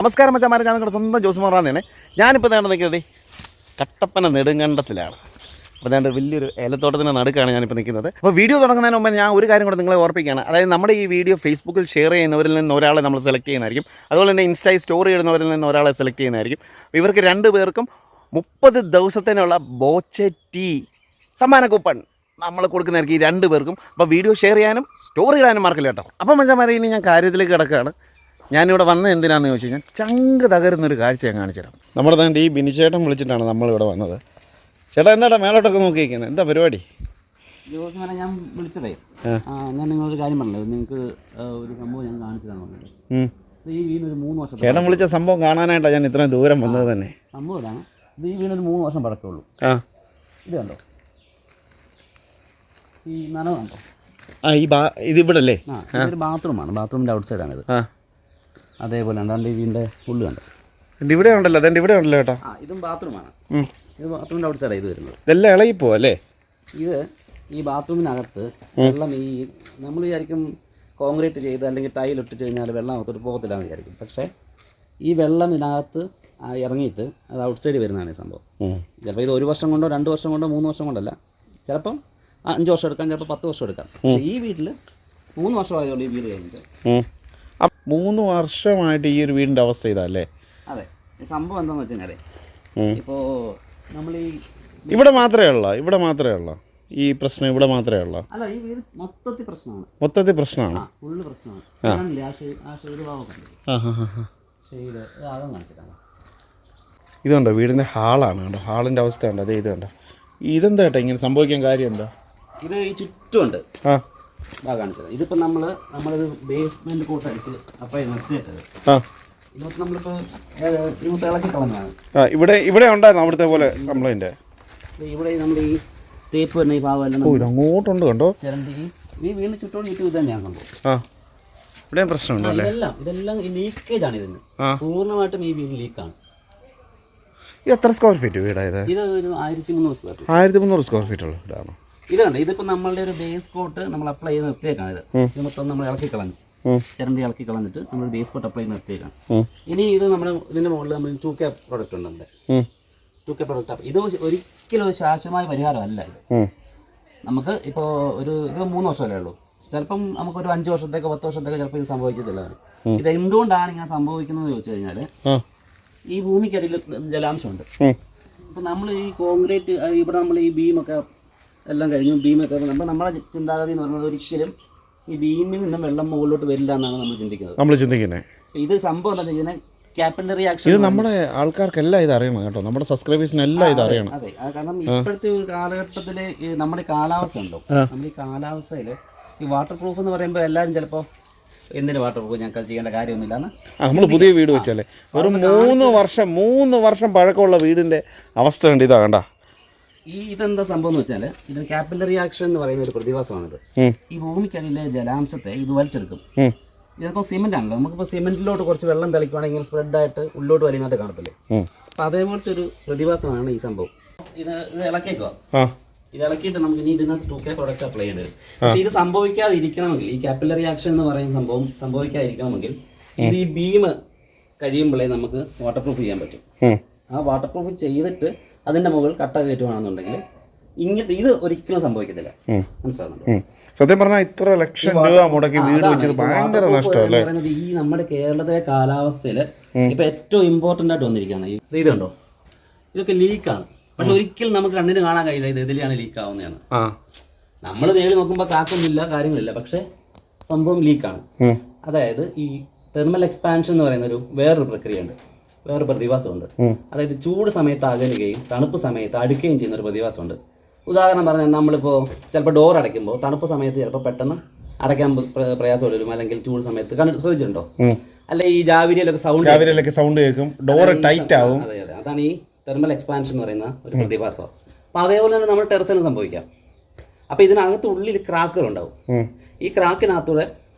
നമസ്കാരം മച്ചാമാരെ, ഞാൻ നിങ്ങളുടെ സ്വന്തം ജോസ് മോറാന്നാണ്. ഞാനിപ്പോൾ നേടെ നിൽക്കുന്നത് കട്ടപ്പന നെടുങ്കണ്ടത്തിലാണ്. അപ്പോൾ ഞാൻ വലിയൊരു ഏലത്തോട്ടത്തിൻ്റെ നടുക്കാണ് ഞാനിപ്പോൾ നിൽക്കുന്നത്. അപ്പോൾ വീഡിയോ തുടങ്ങുന്നതിന് മുമ്പ് ഞാൻ ഒരു കാര്യം കൂടെ നിങ്ങളെ ഓർപ്പിക്കുകയാണ്. അതായത് നമ്മുടെ ഈ വീഡിയോ ഫേസ്ബുക്കിൽ ഷെയർ ചെയ്യുന്നവരിൽ നിന്ന് ഒരാളെ നമ്മൾ സെലക്ട് ചെയ്യുന്നതായിരിക്കും. അതുപോലെ തന്നെ ഇൻസ്റ്റയിൽ സ്റ്റോറി ഇടുന്നവരിൽ നിന്ന് ഒരാളെ സെലക്ട് ചെയ്യുന്നതായിരിക്കും. ഇവർക്ക് 2 പേർക്കും 30 ദിവസത്തിനുള്ള ബോച്ചെ ടീ സമ്മാന കൂപ്പൺ നമ്മൾ കൊടുക്കുന്നതായിരിക്കും ഈ 2 പേർക്കും. അപ്പോൾ വീഡിയോ ഷെയർ ചെയ്യാനും സ്റ്റോറി ഇടാനും മറക്കില്ല കേട്ടോ. അപ്പോൾ മച്ചാമാരെ, ഇനി ഞാൻ കാര്യത്തിലേക്ക് കിടക്കുകയാണ്. ഞാനിവിടെ വന്നത് എന്തിനാണെന്ന് ചോദിച്ചു കഴിഞ്ഞാൽ ചങ്ക് തകരുന്നൊരു കാഴ്ച ഞാൻ കാണിച്ചു തരാം. നമ്മുടെ തന്നെ ഈ ബിനിച്ചേട്ടൻ വിളിച്ചിട്ടാണ് നമ്മളിവിടെ വന്നത്. ചേട്ടാ എന്താടാ മേലോട്ടൊക്കെ നോക്കിയിരിക്കുന്നത്, എന്താ പരിപാടി? ജോസ്മാനെ ഞാൻ വിളിച്ചതേ, ഞാൻ നിങ്ങളൊരു കാര്യം പറഞ്ഞത്, നിങ്ങൾക്ക് ഒരു സംഭവം ഞാൻ കാണിച്ചതാണ് പറഞ്ഞത്. ഈ വീടിനൊരു 3 വർഷം ചേട്ടൻ വിളിച്ച സംഭവം കാണാനായിട്ടാണ് ഞാൻ ഇത്രയും ദൂരം വന്നത് തന്നെ. സംഭവം ഇതാണ്, ഇത് ഈ വീടിനൊരു 3 വർഷം പഴക്കമുള്ളൂ. ഇത് കണ്ടോ, ഈ നനവ് കണ്ടോ? ഇതിവിടെ അല്ലേ? ഇതൊരു ബാത്റൂമാണ്, ബാത്റൂമിൻ്റെ ഔട്ട് സൈഡാണിത്. അതേപോലെ എന്താണ്ട് ഈ വീടിൻ്റെ ഉള്ളു കണ്ടോ, ഇവിടെ ഉണ്ടല്ലോ, അതെൻ്റെ ഇവിടെ ഉണ്ടല്ലോ ചേട്ടാ. ഇതും ബാത്റൂമാണ്. ഇത് ബാത്റൂമിൻ്റെ ഔട്ട് സൈഡാണ് ഇത് വരുന്നത്. ഇതെല്ലാം ഇളകിപ്പോ അല്ലേ? ഇത് ഈ ബാത്റൂമിനകത്ത് വെള്ളം, ഈ നമ്മൾ വിചാരിക്കും കോൺക്രീറ്റ് ചെയ്ത് അല്ലെങ്കിൽ ടൈലിട്ട് കഴിഞ്ഞാൽ വെള്ളം അകത്തോട്ട് പോകത്തില്ലാന്ന് വിചാരിക്കും. പക്ഷേ ഈ വെള്ളം ഇതിനകത്ത് ഇറങ്ങിയിട്ട് അത് ഔട്ട് സൈഡ് വരുന്നതാണ് ഈ സംഭവം. ചിലപ്പോൾ ഇത് 1 വർഷം കൊണ്ടോ 2 വർഷം കൊണ്ടോ 3 വർഷം കൊണ്ടല്ല, ചിലപ്പം 5 വർഷം എടുക്കാം, ചിലപ്പോൾ 10 വർഷം എടുക്കാം. പക്ഷേ ഈ വീട്ടിൽ 3 വർഷമായതുകൊണ്ട് ഈ വീട് കഴിഞ്ഞിട്ട് 3 വർഷമായിട്ട് ഈ ഒരു വീടിൻ്റെ അവസ്ഥ ഇതല്ലേ? അതെ. ഈ സംഭവം എന്താണെന്ന് വെച്ച് കഴിഞ്ഞാൽ, ഇപ്പോൾ നമ്മൾ ഈ ഇവിടെ മാത്രമേ ഉള്ളൂ ഈ പ്രശ്നം, ഇവിടെ മാത്രമേ ഉള്ളൂ? അല്ല, ഈ വീട് മൊത്തത്തിൽ പ്രശ്നമാണ്. ഫുള്ള് പ്രശ്നമാണ്. ഇതുണ്ടോ വീടിൻ്റെ ഹാളാണ് കണ്ടോ, ഹാളിൻ്റെ അവസ്ഥ ഉണ്ടോ? അതെ, ഇത് കണ്ടോ. ഇതെന്താ കേട്ടോ ഇങ്ങനെ സംഭവിക്കാൻ കാര്യം എന്താ? ഇത് ഈ ചുറ്റുമുണ്ട്. കാണിച്ചത് ഇതിപ്പോൾ നമ്മളൊരു ബേസ്മെൻറ്റ് കൂട്ടടിച്ച് അപ്പോൾ നിർത്തിയിട്ടത്. ഇതിപ്പോൾ നമ്മളിപ്പോൾ ഇങ്ങോട്ട് ഇളക്കി കളഞ്ഞാണ്. ഇവിടെ ഉണ്ടായിരുന്നു അവിടുത്തെ പോലെ കംപ്ലൈൻറ്റ്. ഇവിടെ നമ്മൾ ഈ തേപ്പ് വരുന്ന ഈ ഭാഗമെല്ലാം ഇത് അങ്ങോട്ടുണ്ട് കണ്ടോ, ചിരണ്ടി ഈ വീടിന് ചുറ്റോട് ചുറ്റും ഇത് തന്നെയാണ് സംഭവം. ഇവിടെ പ്രശ്നമുണ്ടോ? ഇതെല്ലാം ലീക്കേജാണ് ഇതിന്, പൂർണ്ണമായിട്ടും ഈ വീട് ലീക്കാണ്. ഇത് എത്ര സ്ക്വയർ ഫീറ്റ് വീടായത്? ഇത് ഒരു 1300 സ്ക്വയർ ഫീറ്റ്. 1300 സ്ക്വയർ ഫീറ്റ് ഉള്ള വീടാണോ? ഇതാണ്. ഇതിപ്പോൾ നമ്മളുടെ ഒരു ബേസ് കോട്ട് നമ്മൾ അപ്ലൈ ചെയ്ത് നിർത്തിയേക്കാണ്. ഇത് മൊത്തം നമ്മൾ ഇളക്കി കളഞ്ഞു, ചിരണ്ടി ഇളക്കി കളഞ്ഞിട്ട് നമ്മൾ ബേസ് കോട്ട് അപ്ലൈ ചെയ്ത് നിർത്തിയേക്കാണ്. ഇനി ഇത് നമ്മുടെ ഇതിൻ്റെ മുകളിൽ നമ്മൾ 2K പ്രോഡക്റ്റ് ഉണ്ട്. നമ്മുടെ 2K പ്രോഡക്റ്റ് ഇത് ഒരിക്കലും ഒരു ശാശ്വതമായ പരിഹാരമല്ല. ഇത് നമുക്ക് ഇപ്പോൾ ഇത് 3 വർഷമല്ലേ ഉള്ളൂ. ചിലപ്പം നമുക്കൊരു 5 വർഷത്തേക്കോ 10 വർഷത്തേക്കോ ചിലപ്പോൾ ഇത് സംഭവിക്കത്തില്ല. ഇത് എന്തുകൊണ്ടാണ് ഇങ്ങനെ സംഭവിക്കുന്നത് ചോദിച്ചു കഴിഞ്ഞാൽ, ഈ ഭൂമിക്കടിയിൽ ജലാംശമുണ്ട്. ഇപ്പം നമ്മൾ ഈ കോൺക്രീറ്റ് ഇവിടെ നമ്മൾ ഈ ബീമൊക്കെ എല്ലാം കഴിഞ്ഞു, ബീമൊക്കെ നമ്മുടെ ചിന്താഗതി എന്ന് പറയുന്നത് ഒരിക്കലും ഈ ബീമിൽ നിന്നും വെള്ളം മുകളിലോട്ട് വരില്ല എന്നാണ് നമ്മൾ ചിന്തിക്കുന്നത്. ഇത് സംഭവം എന്താ ചെയ്യുന്നത്, കാപ്പിലറി ആക്ഷൻ. ഇത് നമ്മുടെ ആൾക്കാർക്കെല്ലാം ഇത് അറിയണം കേട്ടോ, നമ്മുടെ സബ്സ്ക്രൈബേഴ്സിനെല്ലാം ഇത് അറിയണം. അതെ, കാരണം ഇപ്പോഴത്തെ ഒരു കാലഘട്ടത്തിൽ നമ്മുടെ കാലാവസ്ഥ ഉണ്ടോ, നമ്മൾ ഈ കാലാവസ്ഥയിൽ ഈ വാട്ടർ പ്രൂഫ് എന്ന് പറയുമ്പോൾ എല്ലാവരും ചിലപ്പോൾ എന്തിന് വാട്ടർ പ്രൂഫ്, ഞങ്ങൾക്ക് ചെയ്യേണ്ട കാര്യമൊന്നുമില്ലാന്ന് നമ്മൾ പുതിയ വീട് വെച്ചല്ലേ. വെറും 3 വർഷം പഴക്കമുള്ള വീടിൻ്റെ അവസ്ഥ ഉണ്ട്. ഇതാ കണ്ട. ഇതെന്താ സംഭവം എന്ന് വെച്ചാൽ, ഇത് കാപ്പിലറി ആക്ഷൻ എന്ന് പറയുന്ന ഒരു പ്രതിഭാസമാണിത്. ഈ ഭൂമിക്കടിയിലെ ജലാംശത്തെ ഇത് വലിച്ചെടുക്കും. ഇതിപ്പോൾ സിമെന്റ് ആണല്ലോ, നമുക്കിപ്പോൾ സിമെന്റിലോട്ട് കുറച്ച് വെള്ളം തളിക്കുവാണെങ്കിൽ സ്പ്രെഡായിട്ട് ഉള്ളോട്ട് വലിയതായിട്ട് കാണത്തില്ലേ. അപ്പം അതേപോലത്തെ ഒരു പ്രതിഭാസമാണ് ഈ സംഭവം. ഇത് ഇളക്കിക്കോ, ഇത് ഇളക്കിയിട്ട് നമുക്ക് ഇനി ഇതിനകത്ത് 2K പ്രോഡക്റ്റ് അപ്ലൈ ചെയ്യേണ്ടത്. പക്ഷേ ഇത് സംഭവിക്കാതിരിക്കണമെങ്കിൽ, ഈ കാപ്പിലറി ആക്ഷൻ എന്ന് പറയുന്ന സംഭവം സംഭവിക്കാതിരിക്കണമെങ്കിൽ, ഇത് ഈ ബീം കഴിയുമ്പോഴേ നമുക്ക് വാട്ടർ പ്രൂഫ് ചെയ്യാൻ പറ്റും. ആ വാട്ടർ പ്രൂഫ് ചെയ്തിട്ട് അതിൻ്റെ മുകളിൽ കട്ട കയറ്റുവാണെന്നുണ്ടെങ്കിൽ ഇങ്ങനത്തെ ഇത് ഒരിക്കലും സംഭവിക്കത്തില്ല. മനസ്സിലാവുന്നുണ്ടോ? സത്യം പറഞ്ഞാൽ ഇത്ര ലക്ഷം രൂപ മുടക്കി വീട് വെച്ചത് ഭയങ്കര നഷ്ടമല്ലേ. ഈ നമ്മുടെ കേരളത്തിലെ കാലാവസ്ഥയിൽ ഇപ്പൊ ഏറ്റവും ഇമ്പോർട്ടൻ്റ് ആയിട്ട് വന്നിരിക്കുകയാണ് ഇത് കണ്ടോ, ഇതൊക്കെ ലീക്കാണ്. പക്ഷെ ഒരിക്കലും നമുക്ക് കണ്ണിന് കാണാൻ കഴിയില്ല ഇത് ഇതിലാണ് ലീക്ക് ആവുന്നതാണ്. നമ്മൾ നേടി നോക്കുമ്പോൾ കാക്കൊന്നുമില്ല, കാര്യങ്ങളില്ല, പക്ഷെ സംഭവം ലീക്കാണ്. അതായത് ഈ തെർമൽ എക്സ്പാൻഷൻ എന്ന് പറയുന്ന വേറൊരു പ്രക്രിയയുണ്ട്, വേറെ പ്രതിഭാസമുണ്ട്. അതായത് ചൂട് സമയത്ത് അകലുകയും തണുപ്പ് സമയത്ത് അടുക്കുകയും ചെയ്യുന്ന ഒരു പ്രതിഭാസമുണ്ട്. ഉദാഹരണം പറഞ്ഞാൽ, നമ്മളിപ്പോൾ ചിലപ്പോൾ ഡോർ അടയ്ക്കുമ്പോൾ തണുപ്പ് സമയത്ത് ചിലപ്പോൾ പെട്ടെന്ന് അടയ്ക്കാൻ പ്രയാസം വരും, അല്ലെങ്കിൽ ചൂട് സമയത്ത് ശ്രദ്ധിച്ചിട്ടുണ്ടോ? അല്ലെ ഈ ജാവിരിയിലൊക്കെ സൗണ്ട് കേൾക്കും, ഡോർ ടൈറ്റ് ആവും. അതെ, അതാണ് ഈ തെർമൽ എക്സ്പാൻഷൻ എന്ന് പറയുന്ന ഒരു പ്രതിഭാസം. അപ്പോൾ അതേപോലെ തന്നെ നമ്മൾ ടെറസിലും സംഭവിക്കാം. അപ്പോൾ ഇതിനകത്ത് ഉള്ളിൽ ക്രാക്കുകളുണ്ടാവും. ഈ ക്രാക്കിനകത്തൂടെ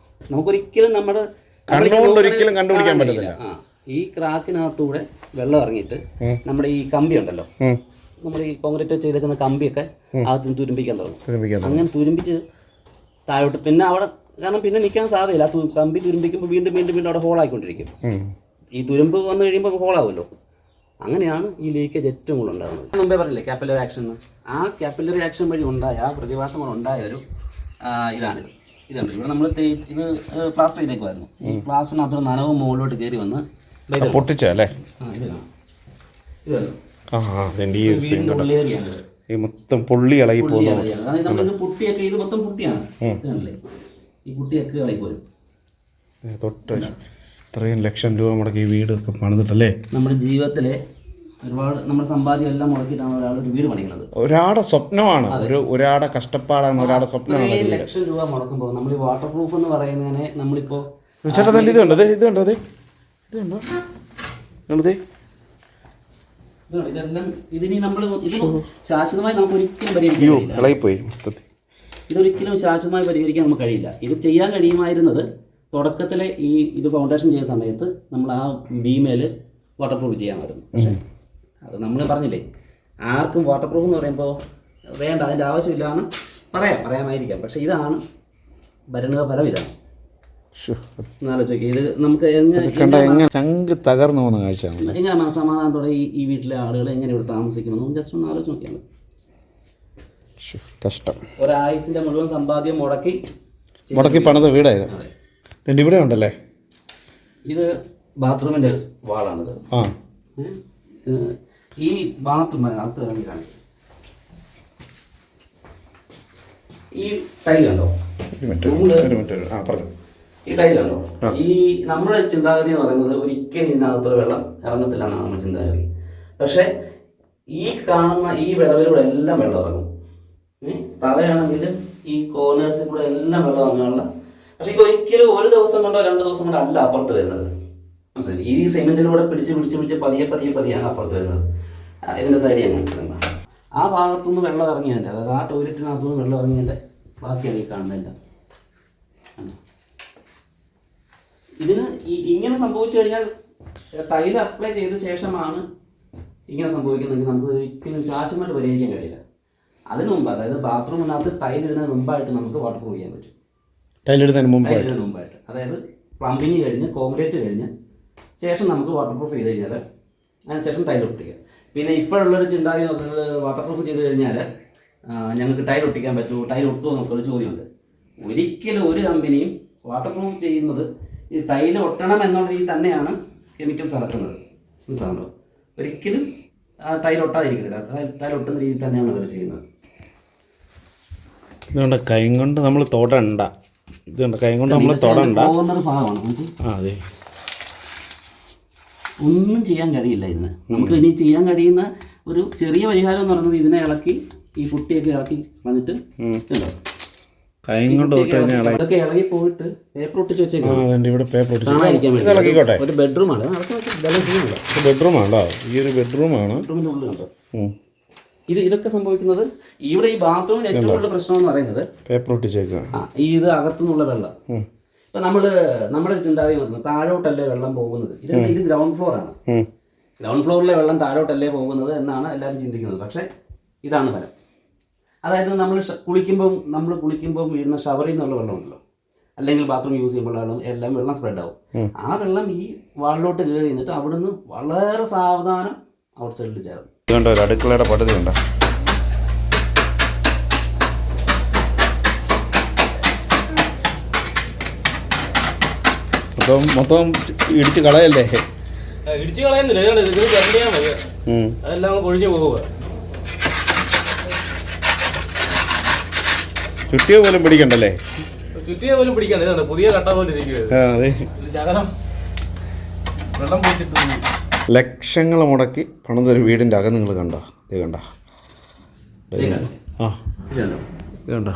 നമുക്കൊരിക്കലും ഒരിക്കലും കണ്ടുപിടിക്കാൻ പറ്റത്തില്ല. ഈ ക്രാക്കിനകത്തൂടെ വെള്ളം ഇറങ്ങിയിട്ട് നമ്മുടെ ഈ കമ്പി ഉണ്ടല്ലോ, നമ്മൾ ഈ കോൺക്രീറ്റ് ചെയ്തേക്കുന്ന കമ്പിയൊക്കെ ആദ്യം തുരുമ്പിക്കാൻ തുടങ്ങും. അങ്ങനെ തുരുമ്പിച്ച് താഴോട്ട് പിന്നെ അവിടെ, കാരണം പിന്നെ നിൽക്കാൻ സാധ്യതയില്ല, കമ്പി തുരുമ്പിക്കുമ്പോൾ വീണ്ടും വീണ്ടും വീണ്ടും അവിടെ ഹോളായിക്കൊണ്ടിരിക്കും. ഈ തുരുമ്പ് വന്നു കഴിയുമ്പോൾ ഹോളാവുമല്ലോ. അങ്ങനെയാണ് ഈ ലീക്കേജ് ഏറ്റവും കൂടുതൽ ഉണ്ടാകുന്നത്. മുമ്പേ പറഞ്ഞില്ലേ കാപ്പിലറി ആക്ഷൻ എന്ന്. ആ കാപ്പിലറി ആക്ഷൻ വഴി ഉണ്ടായ ആ പ്രതിഭാസം ഉണ്ടായ ഒരു ഇതാണിത്. ഇതുണ്ട് ഇവിടെ നമ്മൾ ഇത് പ്ലാസ്റ്റർ ചെയ്തേക്കുമായിരുന്നു. ഈ പ്ലാസ്റ്ററിനകത്തൊരു നനവ് മുകളിലോട്ട് കയറി വന്ന് പൊട്ടിച്ചല്ലേ ഇത് കാണാം. ഇത് ഈ മൊത്തം പൊള്ളി ഇളകി പോകുന്നു. നമ്മളിത് പുട്ടിയൊക്കെ ഇത് മൊത്തം പുട്ടിയാണ്. ഇതല്ലേ ഈ പുട്ടിയൊക്കെ ഇളകി പോരും. തൊട്ട് ഇത്രയും ലക്ഷം രൂപ മുടക്കി ഈ വീടൊക്കെ പണിതിട്ടല്ലേ. നമ്മുടെ ജീവിതത്തിലെ ഒരുപാട് നമ്മുടെ സമ്പാദ്യം എല്ലാം മുടക്കിയിട്ടാണ് ഒരാൾ ഒരു വീട് പണിയുന്നത്. ഒരാളുടെ സ്വപ്നമാണ്, ഒരാളുടെ കഷ്ടപ്പാടാണ്, ഒരാളുടെ സ്വപ്നമാണ്. 1 ലക്ഷം രൂപ മുടക്കുമ്പോൾ നമ്മൾ ഈ വാട്ടർ പ്രൂഫ് എന്ന് പറയുന്നതിനെ നമ്മളിപ്പോൾ ഇതെല്ലാം ഇതിനി നമ്മൾ ഇത് ശാശ്വതമായി നമുക്ക് ഒരിക്കലും പരിഹരിക്കാൻ കഴിയില്ല. ഇതൊരിക്കലും ശാശ്വതമായി പരിഹരിക്കാൻ നമുക്ക് കഴിയില്ല. ഇത് ചെയ്യാൻ കഴിയുമായിരുന്നത് തുടക്കത്തിലെ ഇത് ഫൗണ്ടേഷൻ ചെയ്യുന്ന സമയത്ത് നമ്മൾ ആ ബീമേൽ വാട്ടർ പ്രൂഫ് ചെയ്യാമായിരുന്നു. പക്ഷേ അത് നമ്മൾ പറഞ്ഞില്ലേ, ആർക്കും വാട്ടർ പ്രൂഫ് എന്ന് പറയുമ്പോൾ വേണ്ട, അതിൻ്റെ ആവശ്യമില്ല എന്ന് പറയാമായിരിക്കാം. പക്ഷേ ഇതാണ് ഭരണ ഫലം. ഇതാണ് എന്നാലോചിക്കുക. ഇത് നമുക്ക് ചങ്ക് തകർന്നു പോകുന്ന കാഴ്ച. എങ്ങനെ മനസ്സമാധാനത്തോടെ ഈ വീട്ടിലെ ആളുകൾ എങ്ങനെ ഇവിടെ താമസിക്കുമെന്ന് ജസ്റ്റ് ഒന്ന് ആലോചിച്ച് നോക്കിയാണ്. കഷ്ടം. ഒരായുസിൻ്റെ മുഴുവൻ സമ്പാദ്യം മുടക്കി പണിത വീടായത്. ഇവിടെ ഉണ്ടല്ലേ, ഇത് ബാത്റൂമിൻ്റെ വാളാണിത്. ഈ ബാത്റൂം അകത്ത് ഇറങ്ങി കാണിച്ചു. ഈ ടൈൽ കണ്ടോ, ഈ ടൈൽ കണ്ടോ. ഈ നമ്മുടെ ചിന്താഗതി എന്ന് പറയുന്നത് ഒരിക്കലും ഇതിനകത്തുള്ള വെള്ളം ഇറങ്ങത്തില്ല എന്നാണ് നമ്മുടെ ചിന്താഗതി. പക്ഷെ ഈ കാണുന്ന ഈ വിടവിലൂടെ എല്ലാം വെള്ളം ഇറങ്ങും. തറയാണെങ്കിൽ ഈ കോർണേഴ്സിൽ കൂടെ എല്ലാം വെള്ളം ഇറങ്ങാനുള്ള. പക്ഷെ ഇതൊരിക്കലും 1 ദിവസം കൊണ്ടോ 2 ദിവസം കൊണ്ടോ അല്ല അപ്പുറത്ത് വരുന്നത്. മനസ്സിലായി. ഈ സിമെന്റിലൂടെ പിടിച്ച് പതിയാണ് അപ്പുറത്ത് വരുന്നത്. ഇതിൻ്റെ സൈഡിൽ അങ്ങനെ ആ ഭാഗത്തുനിന്ന് വെള്ളം ഇറങ്ങിയതിൻ്റെ, അതായത് ആ ടോയ്ലറ്റിനകത്തുനിന്ന് വെള്ളം ഇറങ്ങിയതിൻ്റെ ബാക്കിയാണ് ഈ കാണുന്നതല്ല. ഇതിന് ഇങ്ങനെ സംഭവിച്ചു കഴിഞ്ഞാൽ ടൈൽ അപ്ലൈ ചെയ്ത ശേഷമാണ് ഇങ്ങനെ സംഭവിക്കുന്നതെങ്കിൽ നമുക്ക് ഒരിക്കലും ശാശ്വതമായിട്ട് പരിഹരിക്കാൻ കഴിയില്ല. അതിന് മുമ്പ്, അതായത് ബാത്റൂമിനകത്ത് ടൈൽ ഇടുന്നതിന് മുമ്പായിട്ട് നമുക്ക് വാട്ടർ പ്രൂഫ് ചെയ്യാൻ പറ്റും. ടൈലിടുന്നതിന് മുമ്പായിട്ട്, അതായത് പ്ലംബിങ് കഴിഞ്ഞ് കോൺക്രീറ്റ് കഴിഞ്ഞ് ശേഷം നമുക്ക് വാട്ടർ പ്രൂഫ് ചെയ്ത് കഴിഞ്ഞാൽ അതിനുശേഷം ടൈൽ ഒട്ടിക്കുക. പിന്നെ ഇപ്പോഴുള്ളൊരു ചിന്താഗതി നോക്കുന്നത് വാട്ടർ പ്രൂഫ് ചെയ്ത് കഴിഞ്ഞാൽ ഞങ്ങൾക്ക് ടൈൽ ഒട്ടിക്കാൻ പറ്റുമോ, ടൈൽ ഒട്ടുമോ എന്നൊക്കെയൊരു ചോദ്യമുണ്ട്. ഒരിക്കലും ഒരു കമ്പനിയും വാട്ടർ പ്രൂഫ് ചെയ്യുന്നത് ഈ ടൈൽ ഒട്ടണം എന്നുള്ള രീതി തന്നെയാണ് കെമിക്കൽസ് ഇറക്കുന്നത്. മനസ്സിലാണല്ലോ. ഒരിക്കലും ടൈൽ ഒട്ടാതിരിക്കത്തില്ല, ടൈൽ ഒട്ടുന്ന രീതി തന്നെയാണ് അവർ ചെയ്യുന്നത്. ഇതുകൊണ്ട് കൈ കൊണ്ട് നമ്മൾ തൊടണ്ട. ഇതുകൊണ്ട് കൈ കൊണ്ട് നമ്മൾ തൊടണ്ട. പോകുന്നൊരു ഭാഗമാണ്. അതെ, ഒന്നും ചെയ്യാൻ കഴിയില്ല ഇതിന്. നമുക്ക് ഇനി ചെയ്യാൻ കഴിയുന്ന ഒരു ചെറിയ പരിഹാരം എന്ന് പറയുന്നത് ഇതിനെ ഇളക്കി ഈ പുട്ടിയൊക്കെ ഇളക്കി വന്നിട്ട് കൈ കൊണ്ട് അതൊക്കെ ഇളകി പോയിട്ട് പേപ്പർ ഒട്ടിച്ച് വെച്ചേക്കാം. ഇവിടെ പേപ്പർ ഒട്ടിച്ച് ഒരു ബെഡ്റൂമാണ്. ബെഡ്റൂമാണോ? ഈ ഒരു ബെഡ്റൂമാണ്. ബെഡ്റൂമിൻ്റെ ഉള്ളിൽ കണ്ടോ. ഇതൊക്കെ സംഭവിക്കുന്നത് ഇവിടെ ഈ ബാത്റൂമിന് ഏറ്റവും കൂടുതൽ പ്രശ്നം എന്ന് പറയുന്നത് പേപ്പർ ഒട്ടിച്ചേക്കുക. ഇത് അകത്തുനിന്നുള്ള വെള്ളം. ഇപ്പൊ നമ്മുടെ ഒരു ചിന്താഗതി നോക്കുന്നത് താഴോട്ടല്ലേ വെള്ളം പോകുന്നത്. ഇത് ഗ്രൗണ്ട് ഫ്ലോർ ആണ്. ഗ്രൗണ്ട് ഫ്ലോറിലെ വെള്ളം താഴോട്ടല്ലേ പോകുന്നത് എന്നാണ് എല്ലാവരും ചിന്തിക്കുന്നത്. പക്ഷെ ഇതാണ് ഫലം. അതായത് നമ്മൾ കുളിക്കുമ്പം വീഴുന്ന ഷവറിൽ നിന്നുള്ള വെള്ളമുണ്ടല്ലോ, അല്ലെങ്കിൽ ബാത്റൂം യൂസ് ചെയ്യുമ്പോൾ എല്ലാം വെള്ളം സ്പ്രെഡ് ആവും. ആ വെള്ളം ഈ വാളിലോട്ട് കയറി നിന്നിട്ട് അവിടുന്ന് വളരെ സാവധാനം ഔട്ട് സൈഡിൽ ചേർന്നു. ഇതുണ്ടോ ഒരു അടുക്കളയുടെ പദ്ധതി ഉണ്ടോ? മൊത്തം ഇടിച്ച് കളയല്ലേ? ഇടിച്ച് കളയുന്നില്ല, അതെല്ലാം ഒഴിഞ്ഞു പോവുക. ചുറ്റിയ പോലും പിടിക്കണ്ടല്ലേ? ചുറ്റിയ പോലും പിടിക്കണ്ട. ഇതാണ് പുതിയ കട്ട പോലെ ഇരിക്കുന്നത്. ശകലം വെള്ളം പോയിട്ട് ലക്ഷങ്ങൾ മുടക്കി പണിതൊരു വീടിൻ്റെ അകം നിങ്ങൾ കണ്ടോ? ഇത് കണ്ടോ? കണ്ടോ?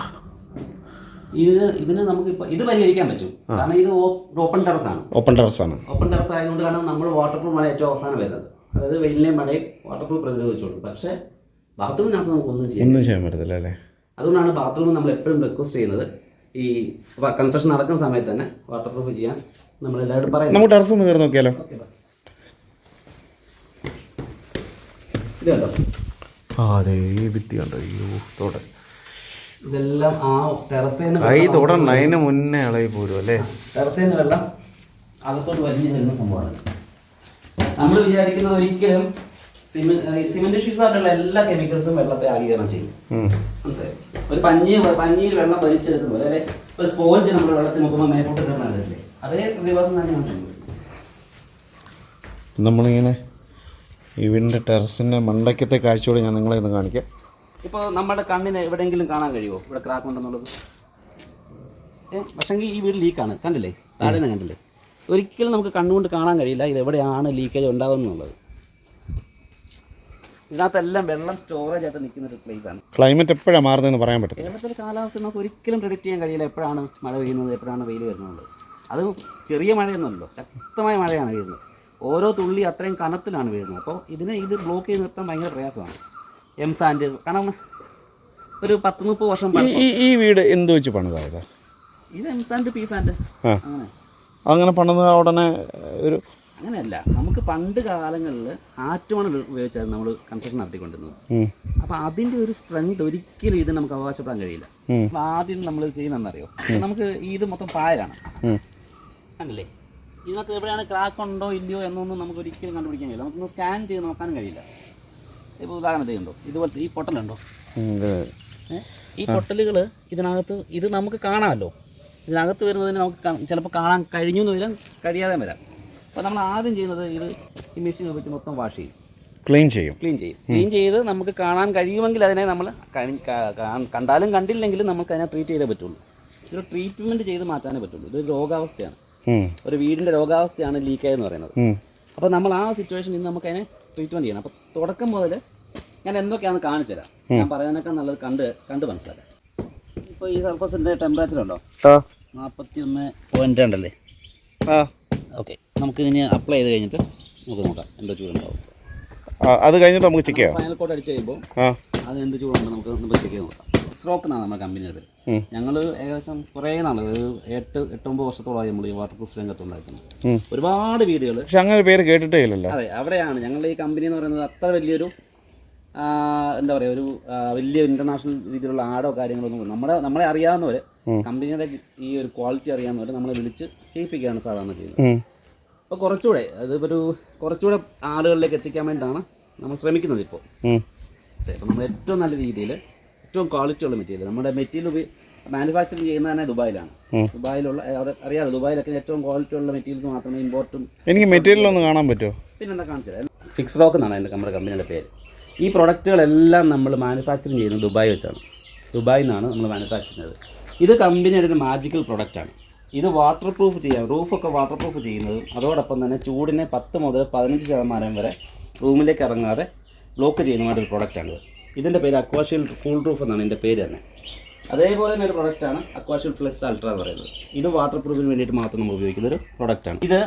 ഇതിന് നമുക്കിപ്പോൾ ഇത് പരിഹരിക്കാൻ പറ്റും. കാരണം ഇത് ഓപ്പൺ ടെറസാണ്. ഓപ്പൺ ടെറസാണ് ആയതുകൊണ്ട് കാരണം നമ്മൾ വാട്ടർ പ്രൂഫ് മഴ ഏറ്റവും അവസാനം വരുന്നത്. അതായത് വെയിലിനെയും മഴയും വാട്ടർ പ്രൂഫ് പ്രതിരോധിച്ചോളൂ. പക്ഷേ ബാത്റൂമിനകത്ത് നമുക്ക് ഒന്നും ചെയ്യാൻ പറ്റത്തില്ല അല്ലേ? അതുകൊണ്ടാണ് ബാത്റൂം നമ്മൾ എപ്പോഴും റിക്വസ്റ്റ് ചെയ്യുന്നത് ഈ കൺസ്ട്രക്ഷൻ നടക്കുന്ന സമയത്ത് തന്നെ വാട്ടർ പ്രൂഫ് ചെയ്യാൻ നമ്മളെല്ലാവരും പറയുന്നത്. നമുക്ക് ടെറസ് ഒന്ന് കയറി നോക്കിയാലോ? ഇത് കണ്ടോ? അതെ, ഈ ഭിത്തി കണ്ടോ? അയ്യോ, തോടെ ഇതെല്ലാം ആ ടെറസേന്ന് തൊടണ്ട, അതിന് മുന്നേ ഇളകി പോരും അല്ലേ? ടെറസേന്ന് വെള്ളം അകത്തോട്ട് വലിഞ്ഞു വരുന്ന സംഭവമാണ്. നമ്മൾ വിചാരിക്കുന്നത് ഒരിക്കലും സിമെന്റ് ഷീറ്റ്സ് ആയിട്ടുള്ള എല്ലാ കെമിക്കൽസും വെള്ളത്തെ ആഗീകരണം ചെയ്യും. മനസ്സിലായി? ഒരു പഞ്ഞിയിൽ വെള്ളം വലിച്ചെടുക്കുന്ന പോലെ അല്ലെ ഒരു സ്പോഞ്ച് നമ്മൾ വെള്ളത്തിൽ നോക്കുമ്പോൾ മേപ്പോട്ട് കയറുന്നില്ലേ, അതേ പ്രതിഭാസം തന്നെയാണ്. നമ്മളിങ്ങനെ ഈ വീടിൻ്റെ ടെറസിൻ്റെ മണ്ടയ്ക്കത്തെ കാഴ്ചയോടെ ഞാൻ നിങ്ങളെ ഒന്ന് കാണിക്കാം. ഇപ്പോൾ നമ്മുടെ കണ്ണിന് എവിടെയെങ്കിലും കാണാൻ കഴിയുമോ ഇവിടെ ക്രാക്ക് ഉണ്ടെന്നുള്ളത്? പക്ഷെങ്കിൽ ഈ വീട് ലീക്കാണ്, കണ്ടില്ലേ? താഴെ നിന്ന് കണ്ടില്ലേ? ഒരിക്കലും നമുക്ക് കണ്ണുകൊണ്ട് കാണാൻ കഴിയില്ല ഇത് എവിടെയാണ് ലീക്കേജ് ഉണ്ടാകുന്നുള്ളത്. ഇതിനകത്തെല്ലാം വെള്ളം സ്റ്റോറേജ് ആയിട്ട് നിൽക്കുന്ന ഒരു പ്ലേസ് ആണ്. ക്ലൈമറ്റ് എപ്പോഴാണ് മാറുന്നതെന്ന് പറയാൻ പറ്റില്ല. കേരളത്തിലെ കാലാവസ്ഥ നമുക്ക് ഒരിക്കലും പ്രെഡിക്റ്റ് ചെയ്യാൻ കഴിയില്ല എപ്പോഴാണ് മഴ പെയ്യുന്നത്, എപ്പോഴാണ് വെയിൽ വരുന്നത്. അത് ചെറിയ മഴയൊന്നുമല്ലോ, ശക്തമായ മഴയാണ് വീഴുന്നത്. ഓരോ തുള്ളി അത്രയും കനത്തിലാണ് വീഴുന്നത്. അപ്പോൾ ഇത് ബ്ലോക്ക് ചെയ്ത് നിർത്താൻ ഭയങ്കര പ്രയാസമാണ്. സാൻഡ് കാരണം ഒരു 10-30 വർഷം ഈ വീട് എന്ത് വെച്ച് പണിതായത്? ഇത് സാൻഡ് പി സാൻഡ് അങ്ങനെ പണിത് ഉടനെ ഒരു അങ്ങനെയല്ല. നമുക്ക് പണ്ട് കാലങ്ങളിൽ ആറ്റുമണൽ ഉപയോഗിച്ചാണ് നമ്മൾ കൺസ്ട്രക്ഷൻ നടത്തിക്കൊണ്ടിരുന്നത്. അപ്പോൾ അതിൻ്റെ ഒരു സ്ട്രെങ്ത് ഒരിക്കലും ഇത് നമുക്ക് അവകാശപ്പെടാൻ കഴിയില്ല. അപ്പോൾ ആദ്യം നമ്മൾ ചെയ്യുന്നതെന്നറിയോ, നമുക്ക് ഇത് മൊത്തം പായലാണ്, അല്ലേ? ഇതിനകത്ത് എവിടെയാണ് ക്രാക്ക് ഉണ്ടോ ഇല്ലയോ എന്നൊന്നും നമുക്ക് ഒരിക്കലും കണ്ടുപിടിക്കാൻ കഴിയില്ല. നമുക്കൊന്ന് സ്കാൻ ചെയ്ത് നോക്കാനും കഴിയില്ല. ഇപ്പോൾ ഉദാഹരണത്തിന് ഉണ്ടോ ഇതുപോലത്തെ ഈ പൊട്ടലുണ്ടോ? ഈ പൊട്ടലുകൾ ഇതിനകത്ത് ഇത് നമുക്ക് കാണാമല്ലോ. ഇതിനകത്ത് വരുന്നതിന് നമുക്ക് ചിലപ്പോൾ കാണാൻ കഴിഞ്ഞു എന്ന് വരാം, കഴിയാതെ വരാം. അപ്പോൾ നമ്മൾ ആദ്യം ചെയ്യുന്നത് ഈ മെഷീൻ ഉപയോഗിച്ച് മൊത്തം വാഷ് ചെയ്യും, ക്ലീൻ ചെയ്ത് നമുക്ക് കാണാൻ കഴിയുമെങ്കിൽ അതിനെ നമ്മൾ കണ്ടാലും കണ്ടില്ലെങ്കിലും നമുക്ക് അതിനെ ട്രീറ്റ് ചെയ്തേ പറ്റുള്ളൂ. ഇതൊരു ട്രീറ്റ്മെൻറ്റ് ചെയ്ത് മാറ്റാനേ പറ്റുള്ളൂ. ഇതൊരു രോഗാവസ്ഥയാണ്, ഒരു വീടിൻ്റെ രോഗാവസ്ഥയാണ് ലീക്കായെന്ന് പറയുന്നത്. അപ്പോൾ നമ്മൾ ആ സിറ്റുവേഷനിൽ നിന്ന് നമുക്ക് അതിനെ ട്രീറ്റ്മെൻറ്റ് ചെയ്യണം. അപ്പോൾ തുടക്കം മുതൽ ഞാൻ എന്തൊക്കെയാണെന്ന് കാണിച്ചു തരാം. ഞാൻ പറയാനൊക്കെ നല്ലത് കണ്ട് മനസ്സിലാക്കാം. ഇപ്പോൾ ഈ സർഫസിൻ്റെ ടെമ്പറേച്ചർ ഉണ്ടോ? 41.2 അല്ലേ? ഓക്കെ, നമുക്ക് ഇതിന് അപ്ലൈ ചെയ്ത് കഴിഞ്ഞിട്ട് നമുക്ക് നോക്കാം എന്തോ ചൂടുണ്ടാവും. അത് കഴിഞ്ഞിട്ട് നമുക്ക് ചെക്ക് ചെയ്യാം. ഫൈനൽ കോട്ട് അടിച്ച് കഴിയുമ്പോൾ അത് എന്ത് ചൂടുണ്ട് നമുക്ക് ചെക്ക് ചെയ്ത് നോക്കാം. സ്ട്രോക്ക് എന്നാണ് നമ്മുടെ കമ്പനിയുടെ. ഞങ്ങൾ ഏകദേശം കുറേ നാൾ 8-9 വർഷത്തോളമായി നമ്മൾ ഈ വാട്ടർ പ്രൂഫ് രംഗത്തുണ്ടായിരുന്നു. ഒരുപാട് വീഡിയോകൾ, പക്ഷെ അങ്ങനെ പേര് കേട്ടിട്ടേ ഇല്ലല്ലോ. അതെ, അവിടെയാണ് ഞങ്ങളുടെ ഈ കമ്പനി എന്ന് പറയുന്നത്. അത്ര വലിയൊരു എന്താ പറയുക, ഒരു വലിയ ഇൻ്റർനാഷണൽ രീതിയിലുള്ള ആടോ കാര്യങ്ങളൊന്നും നമ്മളെ അറിയാവുന്നവർ, കമ്പനിയുടെ ഈ ഒരു ക്വാളിറ്റി അറിയാവുന്നവർ നമ്മളെ വിളിച്ച് ചെയ്യിപ്പിക്കുകയാണ് സാധാരണ ചെയ്യുന്നത്. അപ്പോൾ കുറച്ചുകൂടെ ആളുകളിലേക്ക് എത്തിക്കാൻ വേണ്ടിയിട്ടാണ് നമ്മൾ ശ്രമിക്കുന്നത് ഇപ്പോൾ. അപ്പോൾ നമ്മൾ ഏറ്റവും നല്ല രീതിയിൽ ഏറ്റവും ക്വാളിറ്റി ഉള്ള മെറ്റീരിയൽ, നമ്മുടെ മെറ്റീരിയൽ മാനുഫാക്ചറിങ് ചെയ്യുന്നത് തന്നെ ദുബായിലാണ്. ദുബായിലുള്ള അവിടെ അറിയാമല്ലോ, ദുബായിലൊക്കെ ഏറ്റവും ക്വാളിറ്റി ഉള്ള മെറ്റീരിയൽസ് മാത്രമേ ഇമ്പോർട്ടും. എനിക്ക് മെറ്റീരിയൽ ഒന്ന് കാണാൻ പറ്റുമോ? പിന്നെന്താ കാണിച്ചത്? ഫിക്സ് റോക്ക് എന്നാണ് നമ്മുടെ കമ്പനിയുടെ പേര്. ഈ പ്രൊഡക്റ്റുകളെല്ലാം നമ്മൾ മാനുഫാക്ചറിങ് ചെയ്യുന്നത് ദുബായ് വെച്ചാണ്. ദുബായിൽ നിന്നാണ് നമ്മൾ മാനുഫാക്ചർ ചെയ്യുന്നത്. ഇത് കമ്പനിയുടെ ഒരു മാജിക്കൽ പ്രൊഡക്റ്റാണ്. ഇത് വാട്ടർ പ്രൂഫ് ചെയ്യാം, റൂഫൊക്കെ വാട്ടർ പ്രൂഫ് ചെയ്യുന്നതും അതോടൊപ്പം തന്നെ ചൂടിനെ 10 മുതൽ 15% വരെ റൂമിലേക്ക് ഇറങ്ങാതെ ബ്ലോക്ക് ചെയ്യുന്നതുമായിട്ടൊരു പ്രൊഡക്റ്റാണിത്. ഇതിൻ്റെ പേര് അക്വാഷീൽഡ് കൂൾ റൂഫ് എന്നാണ് ഇതിൻ്റെ പേര് തന്നെ. അതേപോലെ തന്നെ ഒരു പ്രൊഡക്റ്റാണ് അക്വാഷീൽഡ് ഫ്ലെക്സ് അൾട്ര എന്ന് പറയുന്നത്. ഇത് വാട്ടർ പ്രൂഫിന് വേണ്ടിയിട്ട് മാത്രം നമ്മൾ ഉപയോഗിക്കുന്ന ഒരു പ്രൊഡക്റ്റാണ്. ഇത്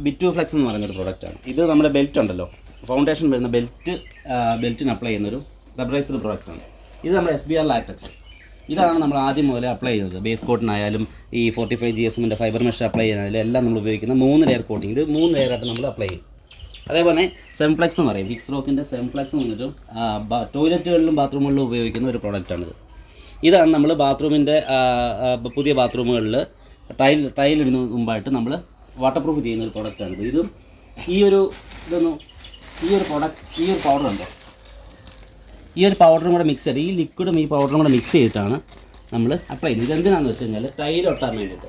ബിറ്റു ഫ്ലെക്സ് എന്ന് പറയുന്ന ഒരു പ്രൊഡക്റ്റാണ്. ഇത് നമ്മുടെ ബെൽറ്റ് ഉണ്ടല്ലോ, ഫൗണ്ടേഷൻ വരുന്ന ബെൽറ്റിന് അപ്ലൈ ചെയ്യുന്നൊരു റബ്ബറൈസ്ഡ് പ്രൊഡക്റ്റാണ്. ഇത് നമ്മുടെ SBR ലാറ്റക്സ്. ഇതാണ് നമ്മൾ ആദ്യം മുതലേ അപ്ലൈ ചെയ്യുന്നത്. ബേസ് കോട്ടിനായാലും ഈ 45 GSMൻ്റെ ഫൈബർ മെഷ് അപ്ലൈ ചെയ്യാനായാലും എല്ലാം നമ്മൾ ഉപയോഗിക്കുന്ന 3 ലെയർ കോട്ടിങ്. ഇത് 3 ലെയറായിട്ട് നമ്മൾ അപ്ലൈ ചെയ്യും. അതേപോലെ സെംപ്ലെക്സ് എന്ന് പറയും, ഫിക്സ് റോക്കിൻ്റെ സെംപ്ലെക്സ് എന്ന് പറഞ്ഞിട്ടും ടോയ്ലറ്റുകളിലും ബാത്റൂമുകളിലും ഉപയോഗിക്കുന്ന ഒരു പ്രൊഡക്റ്റാണിത്. ഇതാണ് നമ്മൾ ബാത്റൂമിൻ്റെ പുതിയ ബാത്റൂമുകളിൽ ടൈലിടുന്ന മുമ്പായിട്ട് നമ്മൾ വാട്ടർ പ്രൂഫ് ചെയ്യുന്ന ഒരു പ്രൊഡക്റ്റാണിത്. ഇതും ഈ ഒരു പൗഡർ ഉണ്ടോ, ഈ ഒരു പൗഡറും കൂടെ മിക്സ് ചെയ്ത്, ഈ ലിക്വിഡും ഈ പൗഡറും കൂടെ മിക്സ് ചെയ്തിട്ടാണ് നമ്മൾ അപ്ലൈ ചെയ്യുന്നത്. ഇതെന്തിനാണെന്ന് വെച്ച് കഴിഞ്ഞാൽ ടൈൽ ഒട്ടാൻ വേണ്ടിയിട്ട്.